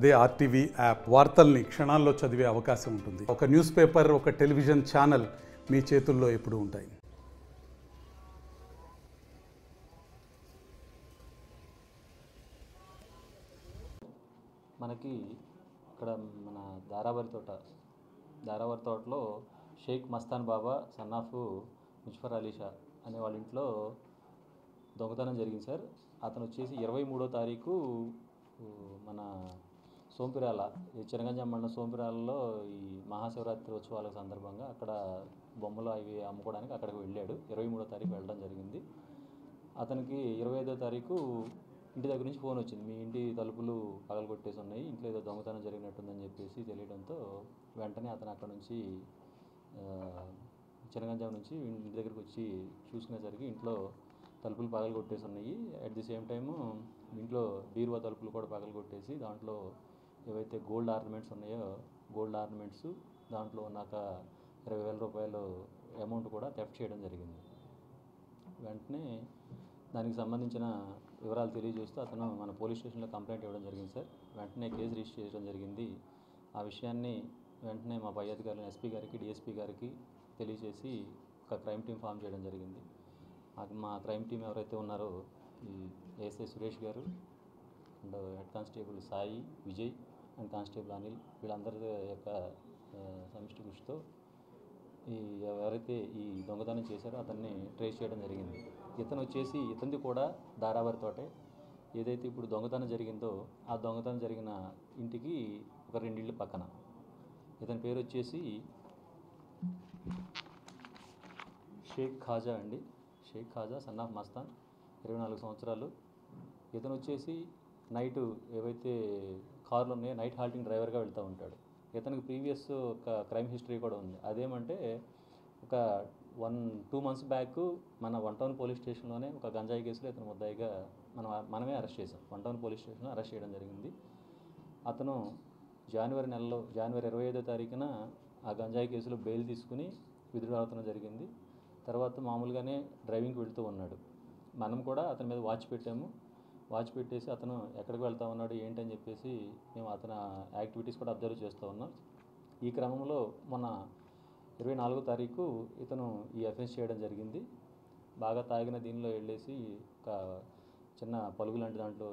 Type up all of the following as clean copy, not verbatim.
అదే RTV app వార్తల్ని క్షణాల్లో చదివే అవకాశం ఉంటుంది. ఒక న్యూస్ పేపర్, ఒక టెలివిజన్ ఛానల్ మీ చేతుల్లో ఎప్పుడూ ఉంటాయి. మనకి ఇక్కడ మన దారావరి తోటలో షేక్ మస్తాన్ బాబా సన్నాఫ్ ముజఫర్ అలీ షా అనే వాళ్ళ ఇంట్లో దొంగతనం జరిగింది సార్. అతను వచ్చేసి 23వ తారీఖు మన సోంపిరాల చిరంగంజాం మండలం సోంపిరాలలో ఈ మహాశివరాత్రి ఉత్సవాల సందర్భంగా అక్కడ బొమ్మలు అవి అమ్ముకోవడానికి అక్కడికి వెళ్ళాడు. 23వ తారీఖు వెళ్ళడం జరిగింది. అతనికి 25వ తారీఖు ఇంటి దగ్గర నుంచి ఫోన్ వచ్చింది, మీ ఇంటి తలుపులు పగలగొట్టేసి ఉన్నాయి, ఇంట్లో ఏదో దొంగతనం జరిగినట్టుందని చెప్పేసి తెలియడంతో వెంటనే అతను అక్కడ నుంచి చిరంగంజాం నుంచి ఇంటి దగ్గరికి వచ్చి చూసుకునేసరికి ఇంట్లో తలుపులు పగలగొట్టేసి ఉన్నాయి. అట్ ది సేమ్ టైము ఇంట్లో బీరువా తలుపులు కూడా పగలగొట్టేసి దాంట్లో ఏవైతే గోల్డ్ ఆర్నమెంట్స్ ఉన్నాయో గోల్డ్ ఆర్నమెంట్స్ దాంట్లో ఉన్నాక 20,000 రూపాయలు అమౌంట్ కూడా థెఫ్ట్ చేయడం జరిగింది. వెంటనే దానికి సంబంధించిన వివరాలు తెలియజేస్తూ అతను మన పోలీస్ స్టేషన్లో కంప్లైంట్ ఇవ్వడం జరిగింది సార్. వెంటనే కేసు రిజిస్టర్ చేయడం జరిగింది. ఆ విషయాన్ని వెంటనే మా పై అధికారులు ఎస్పీ గారికి, డిఎస్పీ గారికి తెలియజేసి ఒక క్రైమ్ టీం ఫామ్ చేయడం జరిగింది. మా క్రైమ్ టీం ఎవరైతే ఉన్నారో ఈ ఏఎస్ఐ సురేష్ గారు and head constable Sai, Vijay and constable Anil వీళ్ళందరి యొక్క సమిష్టి కృషితో ఎవరైతే ఈ దొంగతనం చేశారో అతన్ని ట్రేస్ చేయడం జరిగింది. ఇతను వచ్చేసి ఇతనిది కూడా దారావరి తోటే. ఏదైతే ఇప్పుడు దొంగతనం జరిగిందో ఆ దొంగతనం జరిగిన ఇంటికి ఒక 2 ఇళ్ళు పక్కన. ఇతని పేరు వచ్చేసి షేక్ ఖాజా అండి. షేక్ ఖాజా సన్నాఫ్ మస్తాన్, 24 సంవత్సరాలు. ఇతను వచ్చేసి నైట్ ఏవైతే కార్లు ఉన్నాయో నైట్ హాల్టింగ్ డ్రైవర్గా వెళ్తూ ఉంటాడు. ఇతనికి ప్రీవియస్ ఒక క్రైమ్ హిస్టరీ కూడా ఉంది. అదేమంటే ఒక 1-2 మంత్స్ బ్యాక్ మన వన్ టౌన్ పోలీస్ స్టేషన్లోనే ఒక గంజాయి కేసులో ఇతను ముద్దాయిగా మనమే అరెస్ట్ చేసాం. వన్ టౌన్ పోలీస్ స్టేషన్లో అరెస్ట్ చేయడం జరిగింది. అతను జనవరి 25వ తారీఖున ఆ గంజాయి కేసులో బెయిల్ తీసుకుని విధులు అవుతడం జరిగింది. తర్వాత మామూలుగానే డ్రైవింగ్కి వెళ్తూ ఉన్నాడు. మనం కూడా అతని మీద వాచ్ పెట్టాము. వాచ్ పెట్టేసి అతను ఎక్కడికి వెళ్తూ ఉన్నాడు ఏంటని చెప్పేసి మేము అతని యాక్టివిటీస్ కూడా అబ్జర్వ్ చేస్తూ ఉన్నాం. ఈ క్రమంలో మొన్న 24వ తారీఖు ఇతను ఈ అఫెన్స్ చేయడం జరిగింది. బాగా తాగిన దీనిలో వెళ్ళేసి ఒక చిన్న పలుగు లాంటి దాంట్లో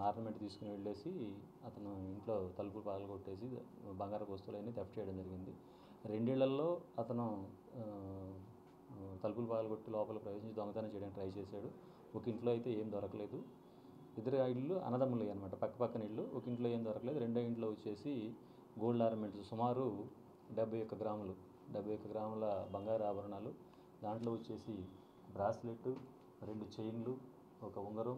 ఆర్నమెంట్ తీసుకుని వెళ్ళేసి అతను ఇంట్లో తలుపులు పగలగొట్టేసి బంగారు వస్తువులన్నీ థెఫ్ట్ చేయడం జరిగింది. 2 ఇళ్లలో అతను తలుపులు పగలగొట్టి లోపల ప్రవేశించి దొంగతనం చేయడానికి ట్రై చేశాడు. ఒక ఇంట్లో అయితే ఏం దొరకలేదు. 2 ఇళ్ళు అన్నదమ్ములు అనమాట, పక్కన ఇళ్ళు. ఒక ఇంట్లో ఏం దొరకలేదు. 2వ ఇంట్లో వచ్చేసి గోల్డ్ ఆర్నమెంట్స్ సుమారు 71 గ్రాముల బంగారు ఆభరణాలు. దాంట్లో వచ్చేసి బ్రాస్లెట్, 2 చైన్లు, ఒక ఉంగరం,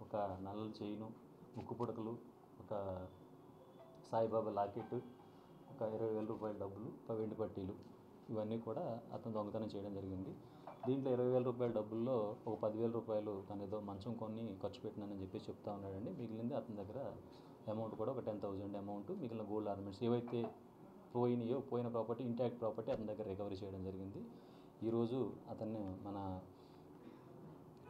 ఒక నల్ల చైను, ముక్కు పుడకలు, ఒక సాయిబాబా లాకెట్, ఒక 20,000 రూపాయల డబ్బులు, ఒక వెండి పట్టీలు, ఇవన్నీ కూడా అతను దొంగతనం చేయడం జరిగింది. దీంట్లో 20,000 రూపాయల డబ్బుల్లో ఒక 10,000 రూపాయలు తను ఏదో మంచం కొని ఖర్చు పెట్టినానని చెప్పి చెప్తా ఉన్నాడండి. మిగిలింది అతని దగ్గర అమౌంట్ కూడా ఒక 10,000 అమౌంట్, మిగిలిన గోల్డ్ ఆర్నమెంట్స్ ఏవైతే పోయిన ప్రాపర్టీ, ఇంటాక్ట్ ప్రాపర్టీ అతని దగ్గర రికవరీ చేయడం జరిగింది. ఈరోజు అతన్ని మన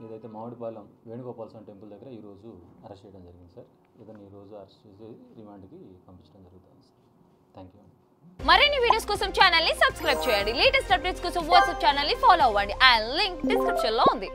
ఏదైతే మామిడిపాలెం వేణుగోపాల స్వామి టెంపుల్ దగ్గర ఈరోజు అరెస్ట్ చేయడం జరిగింది సార్. ఇతను ఈరోజు అరెస్ట్ చేసి రిమాండ్కి పంపించడం జరుగుతుంది సార్. Thank you. మరిన్ని వీడియోస్ కోసం ఛానల్ ని సబ్స్క్రైబ్ చేయండి. లేటెస్ట్ అప్డేట్స్ కోసం వాట్సాప్ ఛానల్ ని ఫాలో అవ్వండి. అండ్ లింక్ డిస్క్రిప్షన్ లో ఉంది.